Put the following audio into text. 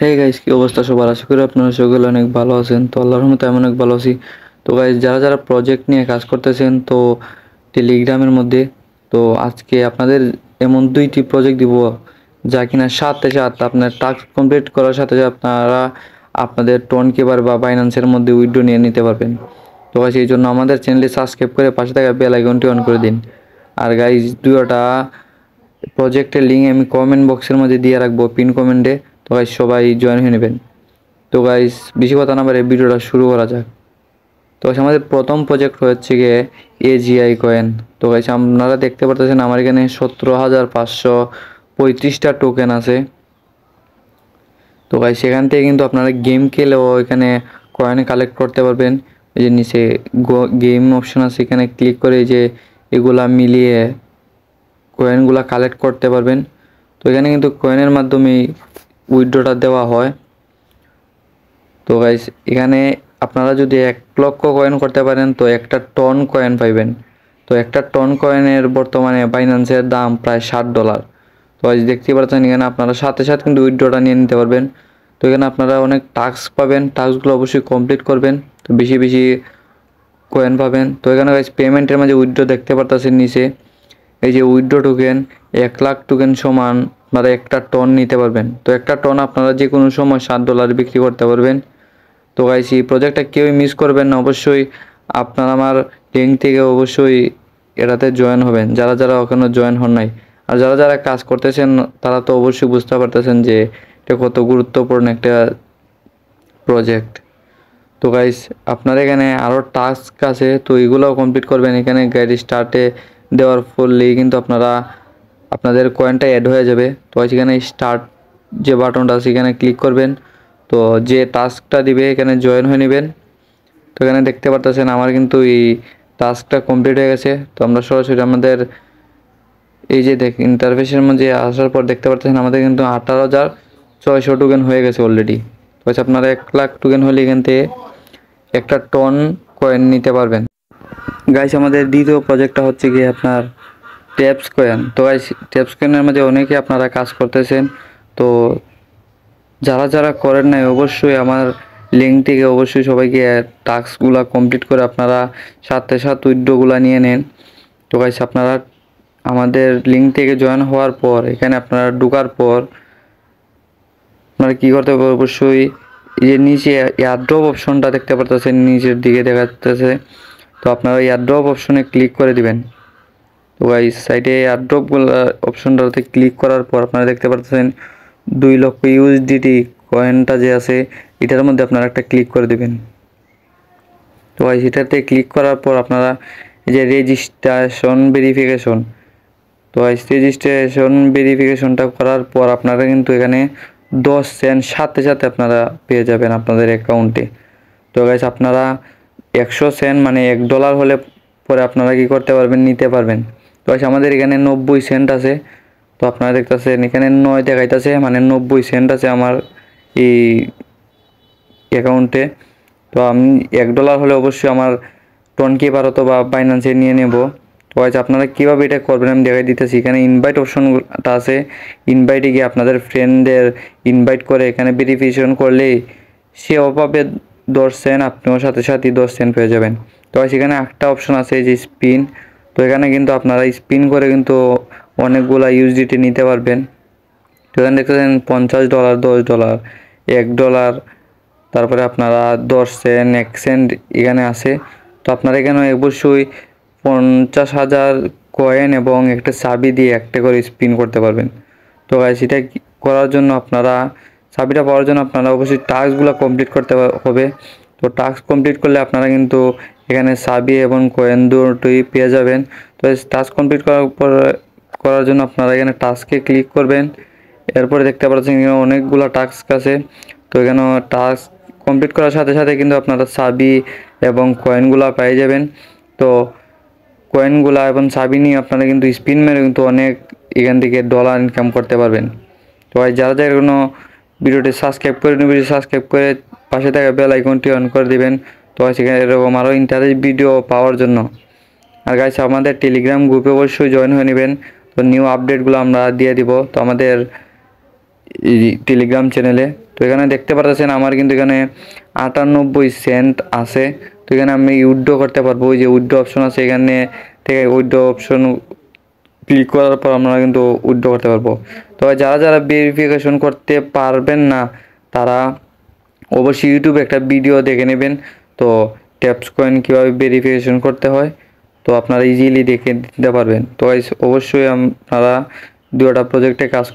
Hey guys, কি অবস্থা সবার? আশা করি আপনারা সকলে অনেক ভালো আছেন। তো আল্লাহর রহমতে আমি অনেক ভালো আছি। তো গাইস, যারা যারা প্রজেক্ট নিয়ে কাজ করতেছেন তো টেলিগ্রামের মধ্যে, তো আজকে আপনাদের এমন 2টি প্রজেক্ট দিব যা কিনা সাথে সাথে আপনার টাস্ক কমপ্লিট করার সাথে সাথে আপনারা আপনাদের টোন কিপার বা বাইন্যান্সের মধ্যে উইথড্র নিয়ে নিতে পারবেন। তো গাইস, এই জন্য আমাদের চ্যানেলটি সাবস্ক্রাইব করে পাশে থাকা বেল আইকনটি অন করে দিন। আর গাইস, দুটোটা প্রজেক্টের লিঙ্ক আমি কমেন্ট বক্সের মধ্যে দিয়ে রাখবো, পিন কমেন্টে। তো গাইস, সবাই জয়েন হয়ে নেবেন। তো গাইস, বেশি কথা না বলে ভিডিওটা শুরু করা যাক। তো গাইস, আমাদের প্রথম প্রজেক্ট হচ্ছে গিয়ে এজিআই কয়েন। তো গাইস, আপনারা দেখতে পারতেছেন আমার এখানে 17,535টা টোকেন আছে। তো গাইস, সেখান থেকে কিন্তু আপনারা গেম খেলেও এখানে কয়েন কালেক্ট করতে পারবেন। এই যে নিচে গেম অপশন আছে, এখানে ক্লিক করে এই যে এগুলা মিলিয়ে কয়েনগুলা কালেক্ট করতে পারবেন। তো এখানে কিন্তু কয়েনের মাধ্যমে উইথড্রটা দেওয়া হয়। তো গাইস, এখানে আপনারা যদি 1 লক্ষ কয়েন করতে পারেন তো 1 টন কয়েন পাইবেন। তো 1 টন কয়েনের বর্তমানে বাইন্যান্সের দাম প্রায় $60। তো গাইস, দেখতে পাচ্ছেন এখানে আপনারা সাথে সাথে কিন্তু উইথড্রটা নিয়ে নিতে পারবেন। তো এখানে আপনারা অনেক টাস্ক পাবেন, টাস্কগুলো অবশ্যই কমপ্লিট করবেন তো বেশি বেশি কয়েন পাবেন। তো এখানে গাইস, পেমেন্টের মাঝে উইথড্র দেখতে পারতেছেন নিচে এই যে উইথড্র টোকেন 1 লাখ টোকেন সমান আপনারা 1 টন নিতে পারবেন। তো 1 টন আপনারা যে কোনো সময় $7 বিক্রি করতে পারবেন। তো গাইস, এই প্রজেক্টটা কেউই মিস করবেন না, অবশ্যই আপনারা আমার লিঙ্ক থেকে অবশ্যই এটাতে জয়েন হবেন যারা যারা ওখানে জয়েন হন নাই। আর যারা যারা কাজ করতেছেন তারা তো অবশ্যই বুঝতে পারতেছেন যে এটা কত গুরুত্বপূর্ণ একটা প্রজেক্ট। তো গাইস, আপনার এখানে আরও টাস্ক আছে, তো এগুলোও কমপ্লিট করবেন। এখানে গাইড স্টার্টে দেওয়ার ফলেই কিন্তু আপনারা আপনাদের কয়েনটা অ্যাড হয়ে যাবে। তো এখানে স্টার্ট যে বাটনটা আছে এখানে ক্লিক করবেন। তো যে টাস্কটা দিবে এখানে জয়েন হয়ে নেবেন। তো এখানে দেখতে পারতেছেন আমার কিন্তু এই টাস্কটা কমপ্লিট হয়ে গেছে। তো আমরা সরাসরি আমাদের এই যে ইন্টারফেসের মধ্যে আসার পর দেখতে পাচ্ছেন আমাদের কিন্তু 18,600 টোকেন হয়ে গেছে অলরেডি। তো আপনারা 1 লাখ টোকেন হলে এখান থেকে 1 টন কয়েন নিতে পারবেন। গাইস, আমাদের দ্বিতীয় প্রজেক্টটা হচ্ছে গিয়ে আপনার ট্যাপস কয়েন। তো গাইস, ট্যাপস কয়েনের মধ্যে অনেকে আপনারা কাজ করতেছেন। তো যারা যারা করেন নাই অবশ্যই আমার লিঙ্ক থেকে অবশ্যই সবাইকে টাস্কগুলো কমপ্লিট করে আপনারা সাথে সাথে উইথড্রগুলো নিয়ে নেন। তো গাইস, আপনারা আমাদের লিঙ্ক থেকে জয়েন হওয়ার পর এখানে আপনারা ঢোকার পর আপনারা কী করতে হবে, অবশ্যই এই যে নিচে এয়ারড্রপ অপশনটা দেখতে পারতেছেন, নিচের দিকে দেখা যাচ্ছে। তো আপনারা এয়ারড্রপ অপশনে ক্লিক করে দিবেন। তো গাইস, সাইডে এয়ারড্রপগুলো অপশনটাতে ক্লিক করার পর আপনারা দেখতে পাচ্ছেন 2 লক্ষ ইউএসডিটি কয়েনটা যে আছে এটার মধ্যে আপনারা একটা ক্লিক করে দেবেন। তো গাইস, এটাতে ক্লিক করার পর আপনারা এই যে রেজিস্ট্রেশন ভেরিফিকেশন, তো গাইস রেজিস্ট্রেশন ভেরিফিকেশনটা করার পর আপনারা কিন্তু এখানে 10 সেন্ট সাথে সাথে আপনারা পেয়ে যাবেন আপনাদের অ্যাকাউন্টে। তো গাইস, আপনারা 100 সেন্ট মানে $1 হলে পরে আপনারা কি করতে পারবেন, নিতে পারবেন। তো গাইস, আমাদের এখানে 90 সেন্ট আছে। তো আপনারা দেখতেছেন এখানে 9 দেখাইতেছে, মানে 90 সেন্ট আছে আমার এই অ্যাকাউন্টে। তো আমি $1 হলে অবশ্যই আমার টোন কিপার অথবা বাইন্যান্সে নিয়ে নেব। তো গাইস, আপনারা কীভাবে এটা করবেন আমি দেখাই দিতেছি। এখানে ইনভাইট অপশনটা আছে, ইনভাইটে গিয়ে আপনাদের ফ্রেন্ডদের ইনভাইট করে এখানে ভেরিফিকেশন করলেই সেও পাবে 10 সেন্ট, আপনিও সাথে সাথেই 10 সেন্ট পেয়ে যাবেন। তো সেখানে একটা অপশন আছে যে স্পিন। তো এখানে কিন্তু আপনারা স্পিন করে কিন্তু অনেকগুলা ইউএসডিটি নিতে পারবেন। তো এখানে দেখতেছেন $50, $10, $1, তারপরে আপনারা 10 সেন্ট, 1 সেন্ট এখানে আছে। তো আপনারা এখানে অবশ্যই 50,000 কয়েন এবং একটা চাবি দিয়ে একটা করে স্পিন করতে পারবেন। তো গাইস, এটা করার জন্য আপনারা চাবিটা পাওয়ার জন্য আপনারা অবশ্যই টাস্কগুলো কমপ্লিট করতে হবে। তো টাস্ক কমপ্লিট করলে আপনারা কিন্তু এখানে চাবি এবং কয়েন দুটোই পেয়ে যাবেন। তো টাস্ক কমপ্লিট করার জন্য আপনারা এখানে টাস্কে ক্লিক করবেন। এরপরে দেখতে পাচ্ছেন এখানে অনেকগুলো টাস্ক আছে। তো এখানে টাস্ক কমপ্লিট করার সাথে সাথে কিন্তু আপনারা চাবি এবং কয়েনগুলো পেয়ে যাবেন। তো কয়েনগুলা এবং চাবি নিয়ে আপনারা কিন্তু স্পিন মেরে কিন্তু অনেক এখান থেকে ডলার ইনকাম করতে পারবেন। তো যারা যারা কোনো ভিডিওটি সাবস্ক্রাইব করে নেবেন, সাবস্ক্রাইব করে পাশে থাকা বেল আইকনটি অন করে দেবেন। তো সেখানে এরকম আরও ইন্টারেস্ট ভিডিও পাওয়ার জন্য। আর গাইস, আমাদের টেলিগ্রাম গ্রুপে অবশ্যই জয়েন হয়ে নেবেন। তো নিউ আপডেটগুলো আমরা দিয়ে দিব তো আমাদের টেলিগ্রাম চ্যানেলে। তো এখানে দেখতে পারতেছেন আমার কিন্তু এখানে 98 সেন্ট আছে। তো এখানে আমি উইথড্র করতে পারবো, ওই যে উইথড্র অপশন আছে এখানে থেকে উইথড্র অপশন ক্লিক করার পর আমরা কিন্তু উইথড্র করতে পারবো। তবে যারা যারা ভেরিফিকেশন করতে পারবেন না তারা অবশ্যই ইউটিউবে একটা ভিডিও দেখে নেবেন, তো ট্যাপস কয়েন কীভাবে ভেরিফিকেশন করতে হয় তো আপনারা ইজিলি দেখে দিতে পারবেন। তো অবশ্যই আপনারা দুটো প্রজেক্টে কাজ